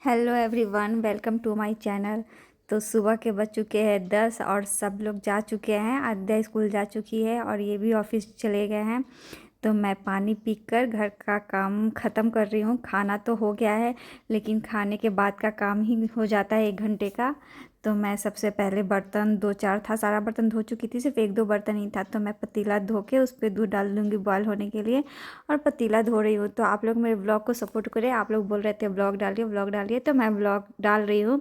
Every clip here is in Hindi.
Hello everyone, welcome to my channel. तो सुबह के बज चुके हैं 10 और सब लोग जा चुके हैं। आद्या स्कूल जा चुकी है और ये भी ऑफिस चले गए हैं। तो मैं पानी पीकर घर का काम ख़त्म कर रही हूँ। खाना तो हो गया है, लेकिन खाने के बाद का काम ही हो जाता है 1 घंटे का। तो मैं सबसे पहले बर्तन 2-4 था, सारा बर्तन धो चुकी थी, सिर्फ 1-2 बर्तन ही था। तो मैं पतीला धो के उस पर दूध डाल दूँगी बॉयल होने के लिए, और पतीला धो रही हूँ। तो आप लोग मेरे ब्लॉग को सपोर्ट करें। आप लोग बोल रहे थे ब्लॉग डालिए ब्लॉग डालिए, तो मैं ब्लॉग डाल रही हूँ।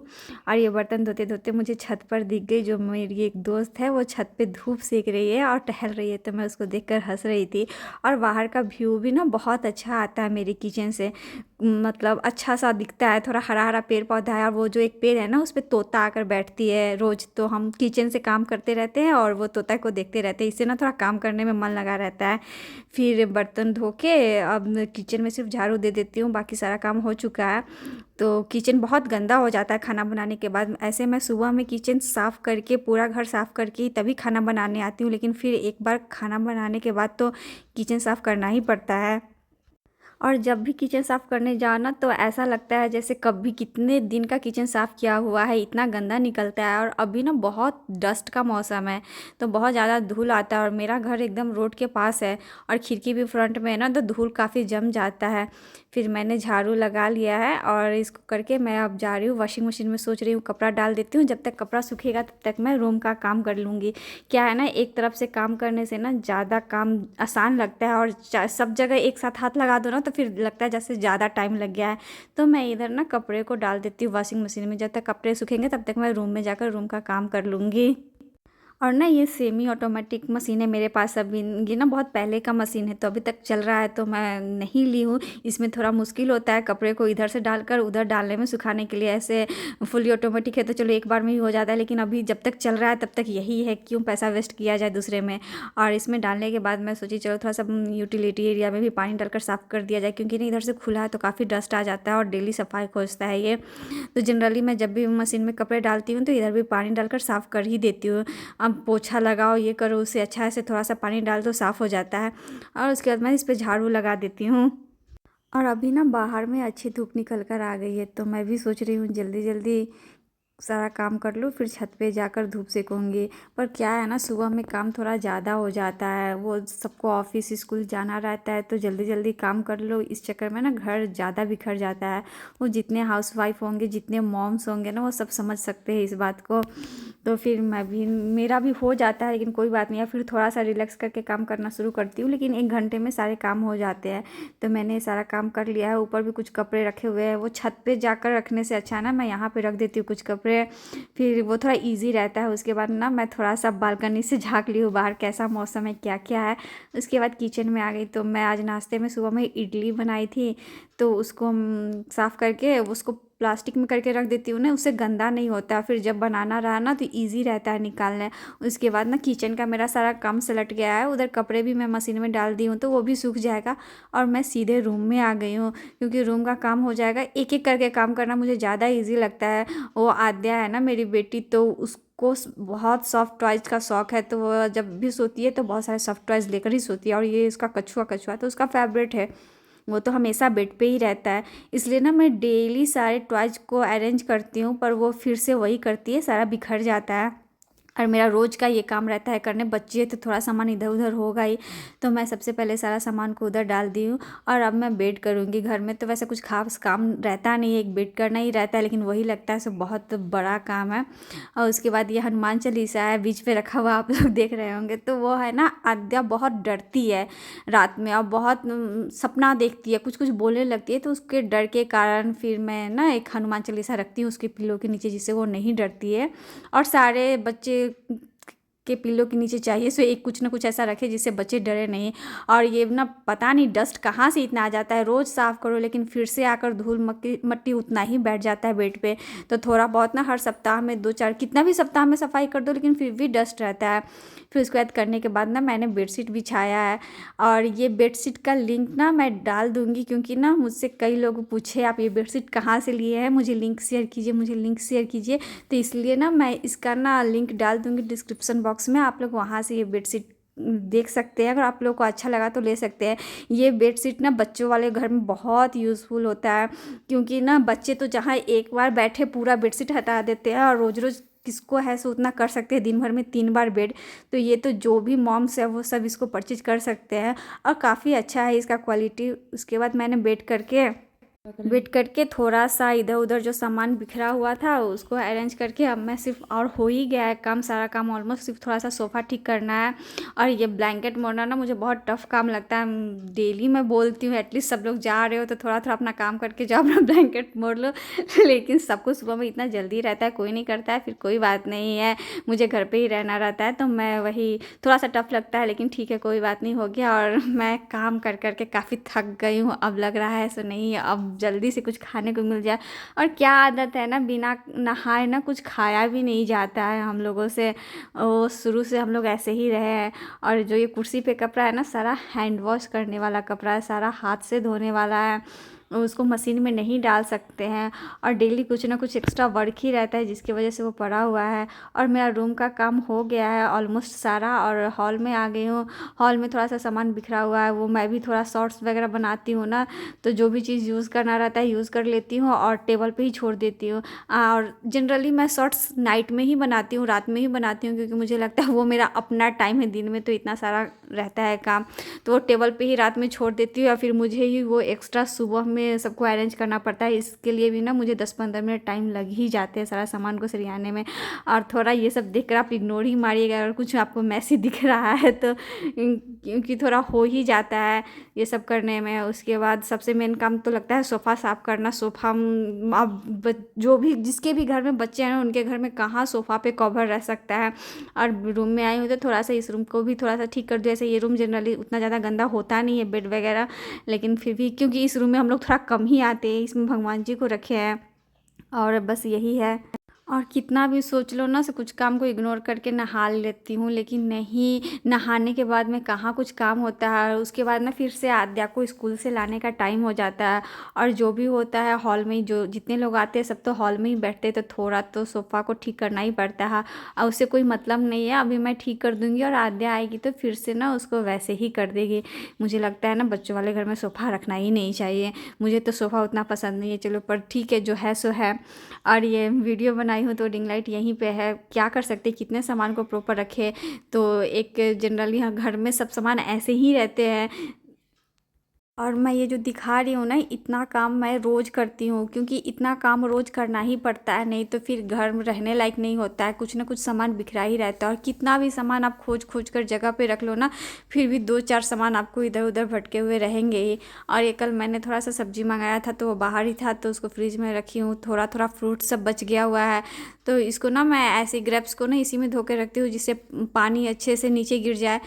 और ये बर्तन धोते धोते मुझे छत पर दिख गई, जो मेरी एक दोस्त है वो छत पे धूप सेक रही है और टहल रही है। तो मैं उसको देखकर हंस रही थी। और बाहर का व्यू भी ना बहुत अच्छा आता है मेरी किचन से, मतलब अच्छा सा दिखता है। थोड़ा हरा हरा पेड़ पौधा है, और वो जो एक पेड़ है ना, उस पर तोता आकर बैठती है रोज़। तो हम किचन से काम करते रहते हैं और वो तोता को देखते रहते हैं। इससे ना थोड़ा काम करने में मन लगा रहता है। फिर बर्तन धो के अब किचन में सिर्फ झाड़ू दे देती हूँ, बाकी सारा काम हो चुका है। तो किचन बहुत गंदा हो जाता है खाना बनाने के बाद। ऐसे मैं सुबह में किचन साफ़ करके, पूरा घर साफ़ करके ही तभी खाना बनाने आती हूँ, लेकिन फिर एक बार खाना बनाने के बाद तो किचन साफ़ करना ही पड़ता है। और जब भी किचन साफ़ करने जाओ ना, तो ऐसा लगता है जैसे कभी कितने दिन का किचन साफ़ किया हुआ है, इतना गंदा निकलता है। और अभी ना बहुत डस्ट का मौसम है, तो बहुत ज़्यादा धूल आता है। और मेरा घर एकदम रोड के पास है और खिड़की भी फ्रंट में है ना, तो धूल काफ़ी जम जाता है। फिर मैंने झाड़ू लगा लिया है और इसको करके मैं अब जा रही हूँ वॉशिंग मशीन में। सोच रही हूँ कपड़ा डाल देती हूँ, जब तक कपड़ा सूखेगा तब तक मैं रूम का काम कर लूँगी। क्या है ना, एक तरफ से काम करने से ना ज़्यादा काम आसान लगता है, और सब जगह एक साथ हाथ लगा दो ना, तो फिर लगता है जैसे ज़्यादा टाइम लग गया है। तो मैं इधर ना कपड़े को डाल देती हूँ वॉशिंग मशीन में। जब तक कपड़े सूखेंगे तब तक मैं रूम में जाकर रूम का काम कर लूँगी। और ना ये सेमी ऑटोमेटिक मशीन है मेरे पास अभी। ये ना बहुत पहले का मशीन है, तो अभी तक चल रहा है, तो मैं नहीं ली हूँ। इसमें थोड़ा मुश्किल होता है कपड़े को इधर से डालकर उधर डालने में, सुखाने के लिए। ऐसे फुली ऑटोमेटिक है तो चलो एक बार में ही हो जाता है, लेकिन अभी जब तक चल रहा है तब तक यही है, क्यों पैसा वेस्ट किया जाए दूसरे में। और इसमें डालने के बाद मैं सोची चलो थोड़ा सा यूटिलिटी एरिया में भी पानी डालकर साफ़ कर दिया जाए, क्योंकि ना इधर से खुला है तो काफ़ी डस्ट आ जाता है और डेली सफाई खोजता है ये। तो जनरली मैं जब भी मशीन में कपड़े डालती हूँ तो इधर भी पानी डालकर साफ़ कर ही देती हूँ। अब पोछा लगाओ ये करो, उससे अच्छा है से थोड़ा सा पानी डाल दो, साफ़ हो जाता है। और उसके बाद मैं इस पर झाड़ू लगा देती हूँ। और अभी ना बाहर में अच्छी धूप निकल कर आ गई है, तो मैं भी सोच रही हूँ जल्दी जल्दी सारा काम कर लूँ, फिर छत पे जाकर धूप सेकूँगी। पर क्या है ना, सुबह में काम थोड़ा ज़्यादा हो जाता है, वो सबको ऑफिस स्कूल जाना रहता है, तो जल्दी जल्दी काम कर लो। इस चक्कर में ना घर ज़्यादा बिखर जाता है। वो जितने हाउसवाइफ होंगे, जितने मॉम्स होंगे ना, वो सब समझ सकते हैं इस बात को। तो फिर मैं भी, मेरा भी हो जाता है, लेकिन कोई बात नहीं है। फिर थोड़ा सा रिलैक्स करके काम करना शुरू करती हूँ, लेकिन 1 घंटे में सारे काम हो जाते हैं। तो मैंने सारा काम कर लिया है। ऊपर भी कुछ कपड़े रखे हुए हैं, वो छत पे जाकर रखने से अच्छा है ना, मैं यहाँ पे रख देती हूँ कुछ कपड़े, फिर वो थोड़ा इजी रहता है। उसके बाद ना मैं थोड़ा सा बालकनी से झाँक ली हूँ बाहर, कैसा मौसम है, क्या क्या है। उसके बाद किचन में आ गई। तो मैं आज नाश्ते में सुबह में इडली बनाई थी, तो उसको साफ़ करके उसको प्लास्टिक में करके रख देती हूँ ना, उससे गंदा नहीं होता। फिर जब बनाना रहा ना तो इजी रहता है निकालने। उसके बाद ना किचन का मेरा सारा काम सलट गया है, उधर कपड़े भी मैं मशीन में डाल दी हूँ, तो वो भी सूख जाएगा। और मैं सीधे रूम में आ गई हूँ, क्योंकि रूम का काम हो जाएगा। एक एक करके काम करना मुझे ज़्यादा ईजी लगता है। वो आद्या है ना मेरी बेटी, तो उसको बहुत सॉफ्ट टॉयज़ का शौक़ है, तो वो जब भी सोती है तो बहुत सारे सॉफ्ट टॉयज़ लेकर ही सोती है। और ये इसका कछुआ कछुआ तो उसका फेवरेट है, वो तो हमेशा बेड पे ही रहता है। इसलिए ना मैं डेली सारे टॉयज़ को अरेंज करती हूँ, पर वो फिर से वही करती है, सारा बिखर जाता है। और मेरा रोज़ का ये काम रहता है करने। बच्चे तो थोड़ा सामान इधर उधर होगा ही, तो मैं सबसे पहले सारा सामान को उधर डाल दी हूँ। और अब मैं बेड करूँगी। घर में तो वैसे कुछ खास काम रहता नहीं है, एक बेड करना ही रहता है, लेकिन वही लगता है सब बहुत बड़ा काम है। और उसके बाद ये हनुमान चालीसा है बीच पे रखा हुआ, आप लोग देख रहे होंगे। तो वो है ना, आद्या बहुत डरती है रात में, और बहुत सपना देखती है, कुछ कुछ बोलने लगती है। तो उसके डर के कारण फिर मैं ना एक हनुमान चालीसा रखती हूँ उसके पिल्लों के नीचे, जिससे वो नहीं डरती है। और सारे बच्चे के पिल्लों के नीचे चाहिए, सो एक कुछ ना कुछ ऐसा रखे जिससे बच्चे डरे नहीं। और ये ना पता नहीं डस्ट कहाँ से इतना आ जाता है, रोज़ साफ़ करो लेकिन फिर से आकर धूल मक्की मट्टी उतना ही बैठ जाता है बेड पे। तो थोड़ा बहुत ना हर सप्ताह में 2-4, कितना भी सप्ताह में सफाई कर दो, लेकिन फिर भी डस्ट रहता है। फिर उसके बाद करने के बाद ना मैंने बेडशीट बिछाया है। और ये बेडशीट का लिंक ना मैं डाल दूँगी, क्योंकि ना मुझसे कई लोग पूछे आप ये बेडशीट कहाँ से लिए हैं, मुझे लिंक शेयर कीजिए, मुझे लिंक शेयर कीजिए। तो इसलिए ना मैं इसका ना लिंक डाल दूँगी डिस्क्रिप्शन बॉक्स में, आप लोग वहाँ से ये बेडशीट देख सकते हैं। अगर आप लोगों को अच्छा लगा तो ले सकते हैं। ये बेडशीट ना बच्चों वाले घर में बहुत यूज़फुल होता है, क्योंकि ना बच्चे तो जहाँ एक बार बैठे पूरा बेडशीट हटा देते हैं, और रोज़ रोज़ किसको है सो उतना कर सकते हैं दिन भर में 3 बार बेड। तो ये तो जो भी मॉम्स है वो सब इसको परचेज कर सकते हैं, और काफ़ी अच्छा है इसका क्वालिटी। उसके बाद मैंने वेट करके थोड़ा सा इधर उधर जो सामान बिखरा हुआ था उसको अरेंज करके अब मैं सिर्फ, और हो ही गया है काम, सारा काम ऑलमोस्ट, सिर्फ थोड़ा सा सोफ़ा ठीक करना है। और ये ब्लैंकेट मोड़ना ना मुझे बहुत टफ काम लगता है। डेली मैं बोलती हूँ एटलीस्ट सब लोग जा रहे हो तो थोड़ा थोड़ा अपना काम करके जाओ, अपना ब्लैंकेट मोड़ लो लेकिन सबको सुबह में इतना जल्दी रहता है, कोई नहीं करता है। फिर कोई बात नहीं है, मुझे घर पर ही रहना रहता है, तो मैं वही थोड़ा सा टफ लगता है, लेकिन ठीक है कोई बात नहीं, हो गया। और मैं काम कर करके काफ़ी थक गई हूँ, अब लग रहा है सो नहीं अब जल्दी से कुछ खाने को मिल जाए। और क्या आदत है ना, बिना नहाए ना कुछ खाया भी नहीं जाता है हम लोगों से, वो शुरू से हम लोग ऐसे ही रहे हैं। और जो ये कुर्सी पे कपड़ा है ना, सारा हैंड वॉश करने वाला कपड़ा है, सारा हाथ से धोने वाला है, उसको मशीन में नहीं डाल सकते हैं। और डेली कुछ ना कुछ एक्स्ट्रा वर्क ही रहता है जिसकी वजह से वो पड़ा हुआ है। और मेरा रूम का काम हो गया है ऑलमोस्ट सारा, और हॉल में आ गई हूँ। हॉल में थोड़ा सा सामान बिखरा हुआ है, वो मैं भी थोड़ा शॉर्ट्स वगैरह बनाती हूँ ना, तो जो भी चीज़ यूज़ करना रहता है यूज़ कर लेती हूँ और टेबल पे ही छोड़ देती हूँ। और जनरली मैं शॉर्ट्स नाइट में ही बनाती हूँ, रात में ही बनाती हूँ, क्योंकि मुझे लगता है वो मेरा अपना टाइम है। दिन में तो इतना सारा रहता है काम, तो वो टेबल पे ही रात में छोड़ देती हूँ, या फिर मुझे ही वो एक्स्ट्रा सुबह में सबको अरेंज करना पड़ता है। इसके लिए भी ना मुझे 10-15 मिनट टाइम लग ही जाते हैं सारा सामान को सरियाने में। और थोड़ा ये सब देख कर आप इग्नोर ही मारिएगा अगर कुछ आपको मैसी दिख रहा है तो, क्योंकि थोड़ा हो ही जाता है ये सब करने में। उसके बाद सबसे मेन काम तो लगता है सोफ़ा साफ़ करना। सोफ़ा अब जो भी जिसके भी घर में बच्चे हैं उनके घर में कहाँ सोफ़ा पे कवर रह सकता है। और रूम में आई हूँ तो थोड़ा सा इस रूम को भी थोड़ा सा ठीक कर दिया। जैसे ये रूम जनरली उतना ज़्यादा गंदा होता नहीं है बेड वगैरह, लेकिन फिर भी क्योंकि इस रूम में हम लोग थोड़ा कम ही आते हैं, इसमें भगवान जी को रखे हैं, और बस यही है। और कितना भी सोच लो ना, से कुछ काम को इग्नोर करके नहा लेती हूँ, लेकिन नहीं, नहाने के बाद में कहाँ कुछ काम होता है। उसके बाद ना फिर से आद्या को स्कूल से लाने का टाइम हो जाता है, और जो भी होता है हॉल में ही, जो जितने लोग आते हैं सब तो हॉल में ही बैठते हैं, तो थोड़ा तो सोफ़ा को ठीक करना ही पड़ता है। और उससे कोई मतलब नहीं है, अभी मैं ठीक कर दूँगी और आद्या आएगी तो फिर से ना उसको वैसे ही कर देगी। मुझे लगता है ना बच्चों वाले घर में सोफ़ा रखना ही नहीं चाहिए। मुझे तो सोफ़ा उतना पसंद नहीं है, चलो पर ठीक है जो है सो है। और ये वीडियो बनाई हूँ तो रिंग लाइट यहीं पे है, क्या कर सकते, कितने सामान को प्रॉपर रखे। तो एक जनरली हाँ घर में सब सामान ऐसे ही रहते हैं। और मैं ये जो दिखा रही हूँ ना, इतना काम मैं रोज़ करती हूँ, क्योंकि इतना काम रोज़ करना ही पड़ता है, नहीं तो फिर घर में रहने लायक नहीं होता है। कुछ ना कुछ सामान बिखरा ही रहता है, और कितना भी सामान आप खोज खोज कर जगह पे रख लो ना, फिर भी 2-4 सामान आपको इधर उधर भटके हुए रहेंगे ही। और ये कल मैंने थोड़ा सा सब्ज़ी मंगाया था तो वो बाहर ही था, तो उसको फ्रिज में रखी हूँ। थोड़ा थोड़ा फ्रूट सब बच गया हुआ है, तो इसको ना मैं ऐसे ग्रेप्स को ना इसी में धो के रखती हूँ, जिससे पानी अच्छे से नीचे गिर जाए।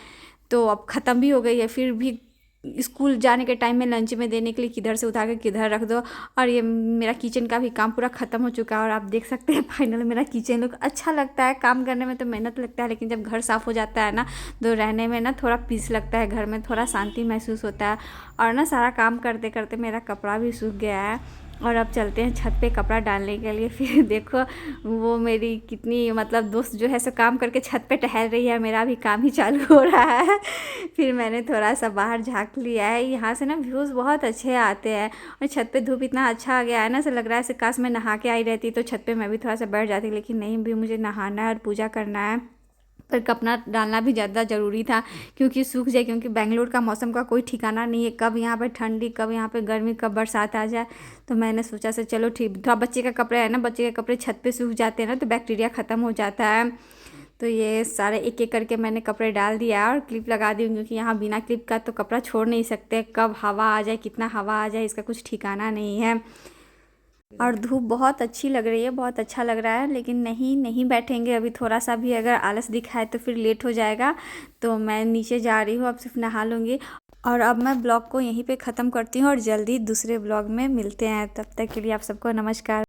तो अब ख़त्म भी हो गई है, फिर भी स्कूल जाने के टाइम में लंच में देने के लिए किधर से उठा के किधर रख दो। और ये मेरा किचन का भी काम पूरा ख़त्म हो चुका है, और आप देख सकते हैं फाइनल मेरा किचन लुक अच्छा लगता है। काम करने में तो मेहनत लगता है, लेकिन जब घर साफ़ हो जाता है ना तो रहने में ना थोड़ा पीस लगता है, घर में थोड़ा शांति महसूस होता है। और ना सारा काम करते करते मेरा कपड़ा भी सूख गया है, और अब चलते हैं छत पे कपड़ा डालने के लिए। फिर देखो वो मेरी कितनी मतलब दोस्त जो है सो काम करके छत पे टहल रही है, मेरा भी काम ही चालू हो रहा है। फिर मैंने थोड़ा सा बाहर झांक लिया है, यहाँ से ना व्यूज़ बहुत अच्छे आते हैं। और छत पे धूप इतना अच्छा आ गया है ना, ऐसा लग रहा है काश मैं नहा के आई रहती तो छत पे मैं भी थोड़ा सा बैठ जाती, लेकिन नहीं, भी मुझे नहाना है और पूजा करना है। पर कपड़ा डालना भी ज़्यादा ज़रूरी था, क्योंकि सूख जाए, क्योंकि बेंगलोर का मौसम का कोई ठिकाना नहीं है, कब यहाँ पे ठंडी, कब यहाँ पे गर्मी, कब बरसात आ जाए। तो मैंने सोचा से चलो ठीक, थोड़ा बच्चे का कपड़े है ना, बच्चे के कपड़े छत पे सूख जाते हैं ना तो बैक्टीरिया ख़त्म हो जाता है। तो ये सारे एक एक करके मैंने कपड़े डाल दिया और क्लिप लगा दी, क्योंकि यहाँ बिना क्लिप का तो कपड़ा छोड़ नहीं सकते, कब हवा आ जाए, कितना हवा आ जाए, इसका कुछ ठिकाना नहीं है। और धूप बहुत अच्छी लग रही है, बहुत अच्छा लग रहा है, लेकिन नहीं बैठेंगे अभी। थोड़ा सा भी अगर आलस दिखाए तो फिर लेट हो जाएगा। तो मैं नीचे जा रही हूँ, अब सिर्फ नहा लूँगी। और अब मैं ब्लॉग को यहीं पे ख़त्म करती हूँ, और जल्दी दूसरे ब्लॉग में मिलते हैं। तब तक के लिए आप सबको नमस्कार।